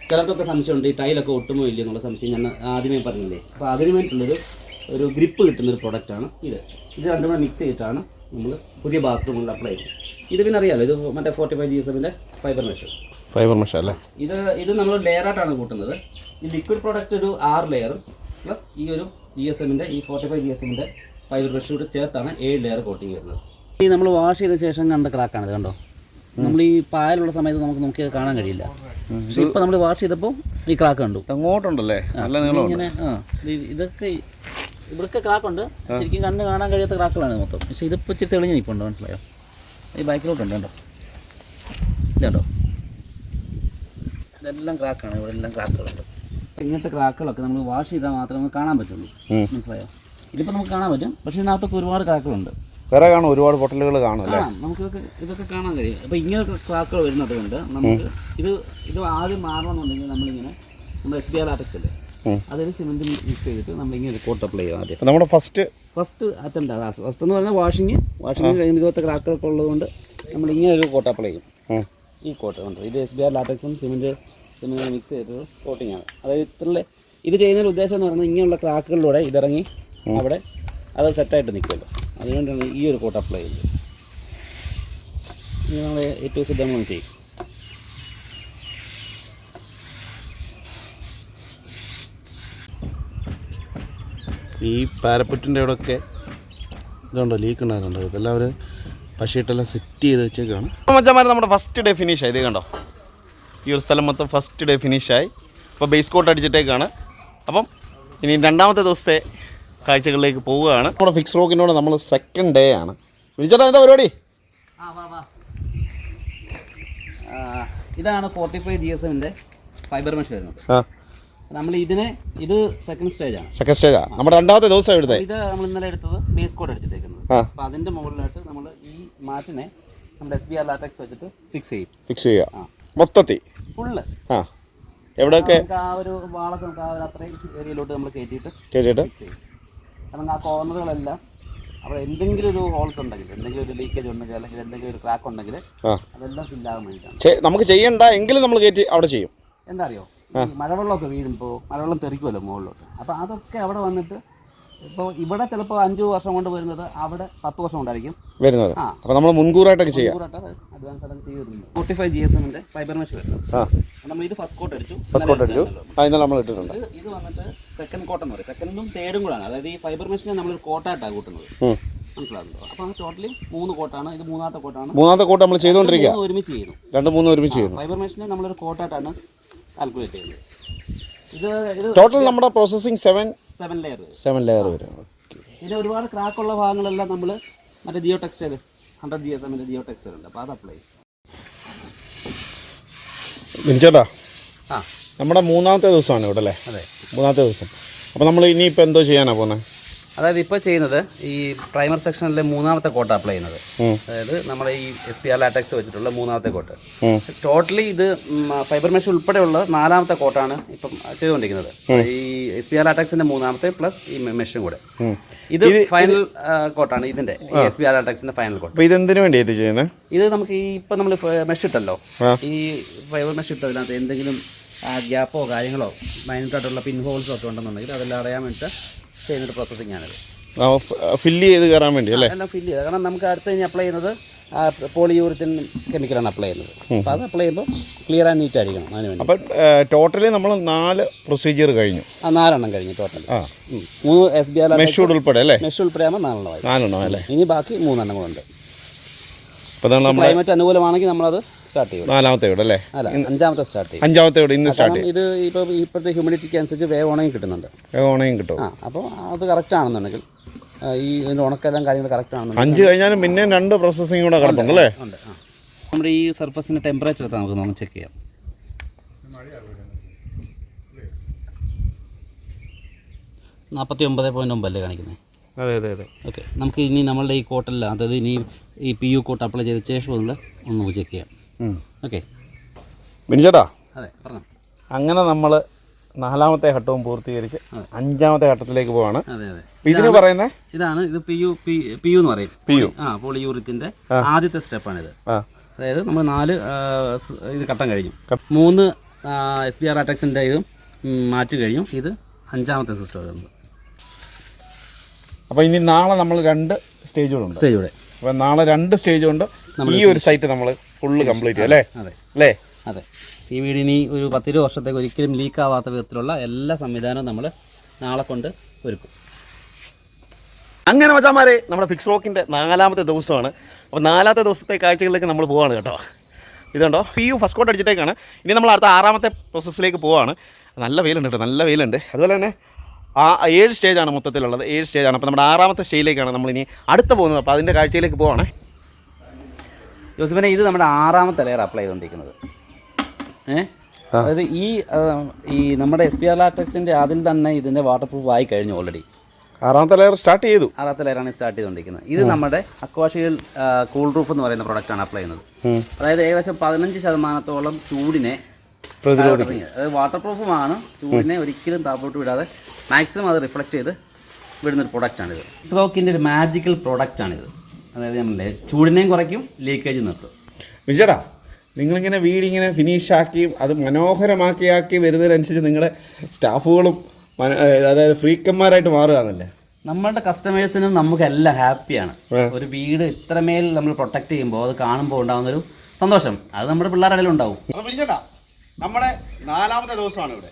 ചിലർക്കൊക്കെ സംശയമുണ്ട് ഈ ടൈലൊക്കെ ഒട്ടുമോ ഇല്ലയോ എന്നുള്ള സംശയം ഞാൻ ആദ്യമേ പറഞ്ഞില്ലേ. അപ്പോൾ അതിന് വേണ്ടിയിട്ടുള്ളൊരു ഗ്രിപ്പ് കിട്ടുന്നൊരു പ്രൊഡക്റ്റാണ് ഇത്. ഇത് രണ്ടും കൂടെ മിക്സ് ചെയ്തിട്ടാണ് നമ്മൾ പുതിയ ബാത്റൂമുകളിൽ അപ്ലൈ ചെയ്യുന്നത്. ഇത് പിന്നെ അറിയാമല്ലോ, ഇത് മറ്റേ 45 GSMൻ്റെ ഫൈബർ മെഷ് അല്ലേ. ഇത് നമ്മൾ ലെയറായിട്ടാണ് കൂട്ടുന്നത്. ഈ ലിക്വിഡ് പ്രോഡക്റ്റ് ഒരു 6 ലെയർ പ്ലസ് ഈ ഒരു GSMൻ്റെ ഈ 45 GSMൻ്റെ ഫൈബർ മെഷ് കൂടെ ചേർത്താണ് 7 ലെയർ കോട്ടിങ് വരുന്നത്. ഈ നമ്മൾ വാഷ് ചെയ്ത ശേഷം കണ്ട ക്രാക്കാണിത്, കണ്ടോ? നമ്മൾ ഈ പായലുള്ള സമയത്ത് നമുക്ക് നോക്കിയത് കാണാൻ കഴിയില്ല. പക്ഷേ ഇപ്പോൾ നമ്മൾ വാഷ് ചെയ്തപ്പോൾ ഈ ക്രാക്ക് കണ്ടു. അങ്ങോട്ടുണ്ടല്ലേ ഇങ്ങനെ. ഇവിടൊക്കെ ക്രാക്കുണ്ട്, ശരിക്കും കണ്ണ് കാണാൻ കഴിയാത്ത ക്രാക്കുകളാണ് മൊത്തം. പക്ഷേ ഇതിപ്പോൾ ഇച്ചിരി തെളിഞ്ഞ് നിൽപ്പുണ്ട്, മനസ്സിലായോ? ഈ ബാക്കിലോട്ടുണ്ട്, കണ്ടോ? ഇതുണ്ടോ? ഇതെല്ലാം ക്രാക്കാണ്, ഇവിടെ എല്ലാം ക്രാക്കുകളുണ്ട്. ഇങ്ങനത്തെ ക്രാക്കുകളൊക്കെ നമ്മൾ വാഷ് ചെയ്താൽ മാത്രമേ കാണാൻ പറ്റുള്ളൂ, മനസ്സിലായോ? ഇതിപ്പോൾ നമുക്ക് കാണാൻ പറ്റും, പക്ഷേ ഇതിനകത്തൊക്കെ ഒരുപാട് ക്രാക്കുകളുണ്ട്. വേറെ കാണും, ഒരുപാട് പൊട്ടലുകൾ കാണും. നമുക്ക് ഇതൊക്കെ കാണാൻ കഴിയും. അപ്പോൾ ഇങ്ങനെ ക്രാക്കുകൾ വരുന്നത് കൊണ്ട് നമുക്ക് ഇത് ആദ്യം മാറണമെന്നുണ്ടെങ്കിൽ നമ്മൾ SBR ലാറ്റക്സ് അല്ലേ, അതിൽ സിമെൻറ്റ് മിക്സ് ചെയ്തിട്ട് നമ്മളിങ്ങനെ ഒരു കോട്ട് അപ്ലൈ ചെയ്യും ആദ്യം. നമ്മുടെ ഫസ്റ്റ് അറ്റംപ്റ്റ് അതാ ഫസ്റ്റ് എന്ന് പറഞ്ഞാൽ വാഷിങ് കഴിയുമ്പോൾ ഇതുപോലത്തെ ക്രാക്കൊക്കെ ഉള്ളതുകൊണ്ട് നമ്മളിങ്ങനെ ഒരു കോട്ട് അപ്ലൈ ചെയ്യും. ഈ കോട്ട് ഉണ്ട്, ഇത് SBR ലാറ്റക്സും സിമെൻറ്റ് മിക്സ് ചെയ്തിട്ട് കോട്ടിങ്ങാണ്. അതായത് ഇത് ചെയ്യുന്നതിൻ്റെ ഉദ്ദേശം എന്ന് പറയുന്നത് ഇങ്ങനെയുള്ള ക്രാക്കുകളിലൂടെ ഇതിറങ്ങി അവിടെ അത് സെറ്റായിട്ട് നിൽക്കുമല്ലോ, അതുകൊണ്ടാണ് ഈ ഒരു കോട്ട് അപ്ലൈ ചെയ്യുന്നത്. ഇനി നമ്മൾ ഏറ്റവും സിദ്ധങ്ങൾ ചെയ്യും. ഈ പാരപ്പറ്റിൻ്റെ അവിടെയൊക്കെ ഇതുണ്ടോ ലീക്ക് ഉണ്ടാകുന്നുണ്ട്, ഇതെല്ലാം അവർ പശയിട്ടെല്ലാം സെറ്റ് ചെയ്ത് വെച്ചേക്കാണ്. മച്ചന്മാർ നമ്മുടെ ഫസ്റ്റ് ഡേ ഫിനിഷായി, ഇത് കണ്ടോ ഈ ഒരു സ്ഥലം മൊത്തം ഫസ്റ്റ് ഡേ ഫിനിഷായി. അപ്പോൾ ബേസ് കോട്ട് അടിച്ചിട്ടേക്കാണ്. അപ്പം ഇനി രണ്ടാമത്തെ ദിവസത്തെ കാഴ്ചകളിലേക്ക് പോവുകയാണ്. നമ്മുടെ ഫിക്സ് റോക്കിനോട് നമ്മൾ സെക്കൻഡ് ഡേ ആണ്. വിളിച്ചേട്ടാ എന്താ പരിപാടി? ഇതാണ് 45 GSM-ൻ്റെ ഫൈബർ മെഷ് വരുന്നത്. നമ്മൾ ഇത് സെക്കൻഡ് സ്റ്റേജാണ്. സെക്കൻഡ് സ്റ്റേജാണ് നമ്മുടെ രണ്ടാമത്തെ ദിവസം എടുത്തത്. ഇത് നമ്മൾ ഇന്നലെ എടുത്തത് ബേസ് കോട്ട് അടിച്ചിട്ടേക്കുന്നത്. അപ്പോൾ അതിൻ്റെ മുകളിലായിട്ട് നമ്മൾ ഈ മാറ്റിനെ നമ്മുടെ SBR ലാറ്റക്സ് വെച്ചിട്ട് ഫിക്സ് ചെയ്യുക മൊത്തത്തിൽ ഫുള്ള്. എവിടെയൊക്കെ ആ ഒരു വാളൊക്കെ നമുക്ക് ആ അത്രയും ഏരിയയിലോട്ട് നമ്മൾ കയറ്റിയിട്ട് കാരണം ആ കോർണറുകളെല്ലാം അവിടെ എന്തെങ്കിലും ഒരു ഹോൾസ് ഉണ്ടെങ്കിൽ, എന്തെങ്കിലും ഒരു ലീക്കേജ് ഉണ്ടെങ്കിൽ, അല്ലെങ്കിൽ എന്തെങ്കിലും ഒരു ക്രാക്ക് ഉണ്ടെങ്കിൽ അതെല്ലാം ഫില്ലാകാൻ വേണ്ടിയിട്ടാണ്. നമുക്ക് ചെയ്യണ്ട എങ്കിലും നമ്മൾ കയറ്റി അവിടെ ചെയ്യും. എന്താ അറിയോ, മഴവെള്ളമൊക്കെ വീഴുമ്പോൾ മഴവെള്ളം തെറിക്കുമല്ലോ മുകളിലോട്ട്. അപ്പോൾ അതൊക്കെ അവിടെ വന്നിട്ട് ഇപ്പോൾ ഇവിടെ ചിലപ്പോൾ 5 വർഷം കൊണ്ട് വരുന്നത് അവിടെ 10 വർഷം കൊണ്ടായിരിക്കും വരുന്നത്. അപ്പോൾ നമ്മൾ മുൻകൂറായിട്ടൊക്കെ ചെയ്യാം. അഡ്വാൻസ് ആയിട്ട് ചെയ്തിരുന്നു. 45 GSM-ൻ്റെ ഫൈബർ മെഷ് വരുന്നത്. നമ്മൾ ഇത് ഫസ്റ്റ് കോട്ട് അടിച്ചു. നമ്മൾ ഇട്ടിട്ടുണ്ട്. ഇത് വന്നിട്ട് സെക്കൻഡ് കോട്ട് എന്ന് പറയും. സെക്കൻഡും തേർഡും കൂടാണ്. അതായത് ഈ ഫൈബർ മെഷിനെ നമ്മളൊരു കോട്ടായിട്ടാണ് കൂട്ടുന്നത്. മനസ്സിലാകുന്നുണ്ടോ? അപ്പോൾ ആ ടോട്ടലി 3 കോട്ടാണ്. ഇത് മൂന്നാമത്തെ കോട്ടാണ്. മൂന്നാമത്തെ കോട്ട് നമ്മൾ ചെയ്തുകൊണ്ടിരിക്കുക. ഒരുമിച്ച് ചെയ്യുന്നു. 2-3 ഒരുമിച്ച് ചെയ്യുന്നു. ഫൈബർ മെഷിനെ നമ്മളൊരു കോട്ടായിട്ടാണ് കാൽക്കുലേറ്റ് ചെയ്യുന്നത്. ഇത് ടോട്ടൽ നമ്മുടെ പ്രോസസ്സിങ് 7 ലെയർ വരും. ഇതിന് ഒരുപാട് ക്രാക്കുള്ള ഭാഗങ്ങളെല്ലാം നമ്മൾ മറ്റേ ജിയോ ടെക്സ്റ്റൈൽ 100 GSM-ൻ്റെ ജിയോ ടെക്സ്റ്റൈൽ ഉണ്ട്, അപ്പോൾ അത് അപ്ലൈ ചെയ്യും. ചേട്ടാ നമ്മുടെ മൂന്നാമത്തെ ദിവസമാണ് ഇവിടെ അല്ലേ? അതെ, മൂന്നാമത്തെ ദിവസം. അപ്പോൾ നമ്മൾ ഇനിയിപ്പോൾ എന്തോ ചെയ്യാനാണ് പോകുന്നത്? അതായത് ഇപ്പോൾ ചെയ്യുന്നത് ഈ പ്രൈമർ സെക്ഷനിലെ മൂന്നാമത്തെ കോട്ട് അപ്ലൈ ചെയ്യുന്നത്. അതായത് നമ്മുടെ ഈ SBR ലാറ്റക്സ് വെച്ചിട്ടുള്ള മൂന്നാമത്തെ കോട്ട്. ടോട്ടലി ഇത് ഫൈബർ മെഷ് ഉൾപ്പെടെയുള്ള 4ാമത്തെ കോട്ടാണ് ഇപ്പം ചെയ്തുകൊണ്ടിരിക്കുന്നത്. ഈ SBR ലാറ്റക്സിന്റെ 3ാമത്തെ പ്ലസ് ഈ മെഷും കൂടെ. ഇത് ഫൈനൽ കോട്ടാണ് ഇതിന്റെ SBR ലാറ്റക്സിന്റെ ഫൈനൽ കോട്ട്. അപ്പോൾ ഇതെന്തിനു വേണ്ടി ഇത് ചെയ്യുന്നത്? ഇത് നമുക്ക് ഈ ഇപ്പം നമ്മൾ മെഷ് ഇട്ടല്ലോ, ഈ ഫൈബർ മെഷ് ഇട്ടതിനകത്ത് എന്തെങ്കിലും ഗ്യാപ്പോ കാര്യങ്ങളോ മൈനൂട്ടായിട്ടുള്ള പിൻ ഹോൾസോ ഒക്കെ ഉണ്ടെന്നുണ്ടെങ്കിൽ അതെല്ലാം അറിയാൻ വേണ്ടിയിട്ട് ചെയ്യുന്നൊരു പ്രോസസ്സിംഗ് ആണിത്. ഫില്ല് ചെയ്ത് കയറാൻ വേണ്ടി അല്ലേ? എല്ലാം ഫില്ല് ചെയ്ത്, കാരണം നമുക്ക് അടുത്ത് കഴിഞ്ഞ് അപ്ലൈ ചെയ്യുന്നത് പോളിയൂറിത്തിൻ കെമിക്കലാണ് അപ്ലൈ ചെയ്യുന്നത്. അപ്പോൾ അത് അപ്ലൈ ചെയ്യുമ്പോൾ ക്ലിയർ ആൻഡ് നീറ്റ് ആയിരിക്കണം അതിന് വേണ്ടി. അപ്പോൾ ടോട്ടലി നമ്മൾ 4 പ്രൊസീജിയർ കഴിഞ്ഞു. 4 എണ്ണം കഴിഞ്ഞു ടോട്ടൽ. 3 SBR മെഷ് ഉൾപ്പെടെ അല്ലേ? മെഷ് ഉൾപ്പെടെ ആകുമ്പോൾ 4 എണ്ണം അല്ലേ? ഇനി ബാക്കി 3 എണ്ണം കൂടെ ഉണ്ട്. ക്ലൈമറ്റ് അനുകൂലമാണെങ്കിൽ നമ്മളത് സ്റ്റാർട്ട് ചെയ്യും. 4ാമത്തെ വീട് അല്ലേ? അല്ല, 5ാമത്തെ സ്റ്റാർട്ട് ചെയ്യും. 5ാമത്തെ വീട് ഇന്ന് സ്റ്റാർട്ട് ചെയ്യും. ഇത് ഇപ്പോൾ ഇപ്പോഴത്തെ ഹ്യൂമിഡിറ്റിക്ക് അനുസരിച്ച് വേവ് ഉണങ്ങി കിട്ടുന്നുണ്ട്. വേവ് ഉണങ്ങി കിട്ടും. അപ്പോൾ അത് കറക്റ്റ് ആണെന്നുണ്ടെങ്കിൽ ഈ ഇതിൻ്റെ ഉണക്കെല്ലാം കാര്യങ്ങൾ കറക്റ്റ് ആണെന്നുണ്ടെങ്കിൽ 5 കഴിഞ്ഞാലും പിന്നെ 2 പ്രോസസ്സിംഗ് കൂടെ കിടപ്പുണ്ട് അല്ലേ? ഉണ്ട്. നമ്മുടെ ഈ സർഫസിൻ്റെ ടെമ്പറേച്ചർ എത്താൻ നമുക്ക് ചെക്ക് ചെയ്യാം. $49.9 കാണിക്കുന്നത്. അതെ അതെ അതെ. ഓക്കെ, നമുക്ക് ഇനി നമ്മളുടെ ഈ കോട്ടെല്ലാം, അതായത് ഇനി ഈ PU കോട്ട് അപ്ലൈ ചെയ്ത ശേഷം ഒന്ന് ചെക്ക് ചെയ്യാം. ഓക്കെ ബിനിച്ചേട്ടാ, അതെ പറഞ്ഞു. അങ്ങനെ നമ്മൾ 4ാമത്തെ ഘട്ടവും പൂർത്തീകരിച്ച് 5ാമത്തെ ഘട്ടത്തിലേക്ക് പോവാണ്. അതെ അതെ. ഇതിന് പറയുന്നത് ഇതാണ്, ഇത് PU എന്ന് പറയും. പോളിയൂറിത്തിന്റെ ആദ്യത്തെ സ്റ്റെപ്പാണിത്. അതായത് നമ്മൾ 4 ഇത് ഘട്ടം കഴിഞ്ഞു. 3 SBR ലാറ്റക്സിൻ്റെ ഇതും മാറ്റി കഴിഞ്ഞു. ഇത് 5ാമത്തെ സിസ്റ്റം വരുന്നത്. അപ്പോൾ ഇനി നാളെ നമ്മൾ 2 സ്റ്റേജുകളുണ്ട്. അപ്പോൾ നാളെ 2 സ്റ്റേജുണ്ട്. ഈ ഒരു സൈറ്റ് നമ്മൾ ഫുള്ള് കംപ്ലീറ്റ് ചെയ്യും അല്ലേ? അതെ അല്ലേ? അതെ. ഈ വീട് ഇനി ഒരു 10-20 വർഷത്തേക്ക് ഒരിക്കലും ലീക്കാവാത്ത വിധത്തിലുള്ള എല്ലാ സംവിധാനവും നമ്മൾ നാളെ കൊണ്ട് ഒരുക്കും. അങ്ങനെ മച്ചാമാരെ, നമ്മുടെ ഫിക്സ് റോക്കിൻ്റെ 4ാമത്തെ ദിവസമാണ്. അപ്പോൾ 4ാമത്തെ ദിവസത്തെ കാഴ്ചകളിലേക്ക് നമ്മൾ പോവാണ് കേട്ടോ. ഇതുണ്ടോ PU ഫസ്റ്റ് കോട്ട് അടിച്ചിട്ടേക്കാണ്. ഇനി നമ്മൾ അടുത്ത 6ാമത്തെ പ്രോസസ്സിലേക്ക് പോവാണ്. നല്ല വെയിലുണ്ട് കേട്ടോ, നല്ല വെയിലുണ്ട്. അതുപോലെ തന്നെ 7 സ്റ്റേജാണ് മൊത്തത്തിലുള്ളത്. 7 സ്റ്റേജാണ്. അപ്പോൾ നമ്മുടെ 6ാമത്തെ സ്റ്റേജിലേക്കാണ് നമ്മളിനി അടുത്ത പോകുന്നത്. അപ്പോൾ അതിൻ്റെ കാഴ്ചയിലേക്ക് പോവാണ്. ജോസഫിനെ, ഇത് നമ്മുടെ 6ാമത്തെ ലെയർ അപ്ലൈ ചെയ്തുകൊണ്ടിരിക്കുന്നത്. അതായത് ഈ നമ്മുടെ SBR ലാറ്റക്സിൻ്റെ അതിൽ തന്നെ ഇതിൻ്റെ വാട്ടർ പ്രൂഫ് ആയി കഴിഞ്ഞു ഓൾറെഡി. 6ാമത്തെ ലെയർ സ്റ്റാർട്ട് ചെയ്തു. 6ാമത്തെ ലെയറാണ് സ്റ്റാർട്ട് ചെയ്തുകൊണ്ടിരിക്കുന്നത്. ഇത് നമ്മുടെ അക്വാഷിയൽ കൂൾ റൂഫ് എന്ന് പറയുന്ന പ്രൊഡക്റ്റാണ് അപ്ലൈ ചെയ്യുന്നത്. അതായത് ഏകദേശം 15% ചൂടിനെ പ്രതിരോധിക്കും. അത് വാട്ടർ പ്രൂഫുമാണ്, ചൂടിനെ ഒരിക്കലും താപ്പോട്ട് വിടാതെ മാക്സിമം അത് റിഫ്ലക്റ്റ് ചെയ്ത് വിടുന്നൊരു പ്രൊഡക്റ്റാണിത്. പിക്സ്റോക്കിൻ്റെ ഒരു മാജിക്കൽ പ്രൊഡക്റ്റാണിത്. അതായത് നമ്മളെ ചൂടിനെയും കുറയ്ക്കും, ലീക്കേജ് നിർത്തും. വിജയടാ, നിങ്ങളിങ്ങനെ വീടിങ്ങനെ ഫിനിഷാക്കിയും അത് മനോഹരമാക്കി വരുന്നതിനനുസരിച്ച് നിങ്ങളുടെ സ്റ്റാഫുകളും അതായത് ഫ്രീക്കന്മാരായിട്ട് മാറുകയാണല്ലേ. നമ്മളുടെ കസ്റ്റമേഴ്സിനും നമുക്കെല്ലാം ഹാപ്പിയാണ്. ഒരു വീട് ഇത്രമേൽ നമ്മൾ പ്രൊട്ടക്റ്റ് ചെയ്യുമ്പോൾ അത് കാണുമ്പോൾ ഉണ്ടാകുന്നൊരു സന്തോഷം അത് നമ്മുടെ പിള്ളേരുടെ ഉണ്ടാവും. അപ്പോൾ വിജയടാ, നമ്മുടെ 4ാമത്തെ ദിവസമാണ് ഇവിടെ.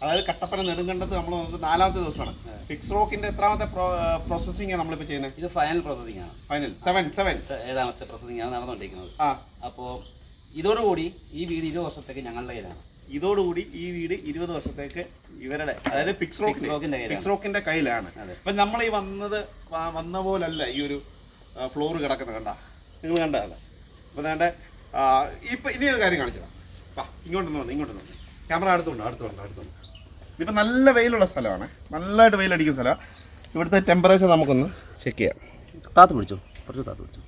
അതായത് കട്ടപ്പന നെടുങ്കണ്ടത്ത് നമ്മൾ വന്നത് 4ാമത്തെ ദിവസമാണ്. പിക്സ്റോക്കിൻ്റെ എത്രാമത്തെ പ്രോസസ്സിംഗ് നമ്മളിപ്പോൾ ചെയ്യുന്നത്? ഇത് ഫൈനൽ പ്രോസസ്സിംഗ് ആണ്. ഫൈനൽ 7ാമത്തെ പ്രോസസ്സിംഗ് ആണ് നടന്നുകൊണ്ടിരിക്കുന്നത്. ആ, അപ്പോൾ ഇതോടുകൂടി ഈ വീട് 20 വർഷത്തേക്ക് ഞങ്ങളുടെ കയ്യിലാണ്. ഇതോടുകൂടി ഈ വീട് 20 വർഷത്തേക്ക് ഇവരുടെ, അതായത് പിക്സ്റോക്കിന്റെ കയ്യിലാണ്. അപ്പം നമ്മൾ ഈ വന്ന പോലല്ല ഈ ഒരു ഫ്ലോർ കിടക്കുന്നത്. നിങ്ങൾ കണ്ടതല്ല. അപ്പം വേണ്ട ഇപ്പം ഇനി ഒരു കാര്യം കാണിച്ചതാ. ഇങ്ങോട്ടൊന്ന് വന്നു ക്യാമറ അടുത്തുണ്ട്. ഇതിപ്പോൾ നല്ല വെയിലുള്ള സ്ഥലമാണ്, നല്ലതായിട്ട് വെയിലടിക്കുന്ന സ്ഥലമാണ്. ഇവിടുത്തെ ടെമ്പറേച്ചർ നമുക്കൊന്ന് ചെക്ക് ചെയ്യാം. താത്ത് പിടിച്ചു, കുറച്ച് താത്ത് പിടിച്ചു.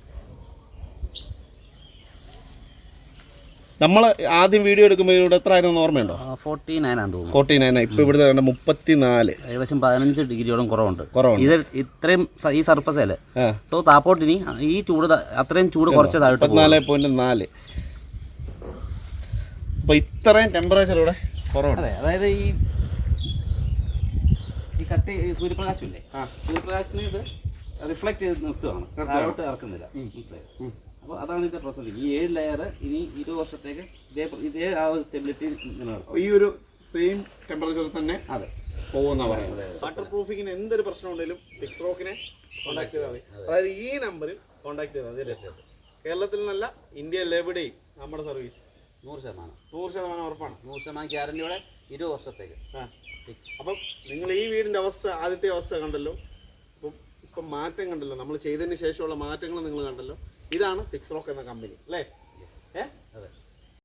നമ്മൾ ആദ്യം വീഡിയോ എടുക്കുമ്പോൾ ഇവിടെ എത്ര ആയിരുന്നു ഓർമ്മയുണ്ടോ? 49 ആണെന്ന് തോന്നുന്നു. 49. ഇപ്പോൾ ഇവിടുത്തെ 34, ഏകദേശം 15 ഡിഗ്രിയോളം കുറവുണ്ട്. ഇത് ഇത്രയും ഈ സർഫസല്ലേ. സോ താപ്പോട്ടിനി ഈ ചൂട് അത്രയും ചൂട് കുറച്ചതായിട്ട് 34.4. അപ്പോൾ ഇത്രയും ടെമ്പറേച്ചർ ഇവിടെ കുറവുണ്ട്. അതെ, അതായത് ഈ കട്ടി സൂര്യപ്രകാശമില്ലേ, സൂര്യപ്രകാശത്തിന് ഇത് റിഫ്ലക്ട് ചെയ്ത് നിർത്തുകയാണ്, താഴോട്ട് ഇറക്കുന്നില്ല. അപ്പോൾ അതാണ് ഇതിൻ്റെ പ്രോസസ്സിംഗ്. ഈ 7 ലെയർ ഇനി 20 വർഷത്തേക്ക് ഇതേ ആ ഒരു സ്റ്റെബിലിറ്റി നിലനിർത്തും. ഈ ഒരു സെയിം ടെമ്പറേച്ചറിൽ തന്നെ അതെ പോകുന്ന പറയുന്നത്. വാട്ടർ പ്രൂഫിങ്ങിന് എന്തൊരു പ്രശ്നം ഉണ്ടെങ്കിലും പിക്സ്റോക്കിനെ കോൺടാക്ട് ചെയ്താൽ മതി. അതായത് ഈ നമ്പറിൽ കോൺടാക്ട് ചെയ്താൽ മതി. കേരളത്തിൽ നിന്നല്ല, ഇന്ത്യയിൽ എവിടെയും നമ്മുടെ സർവീസ് 100% ഉറപ്പാണ്. 100% ഗ്യാരണ്ടിയോടെ 20 വർഷത്തേക്ക്. അപ്പം നിങ്ങൾ ഈ വീടിൻ്റെ ആദ്യത്തെ അവസ്ഥ കണ്ടല്ലോ, ഇപ്പം മാറ്റം കണ്ടല്ലോ, നമ്മൾ ചെയ്തതിന് ശേഷമുള്ള മാറ്റങ്ങൾ നിങ്ങൾ കണ്ടല്ലോ. ഇതാണ് പിക്സ്റോക്ക് എന്ന കമ്പനി അല്ലേ? അതെ.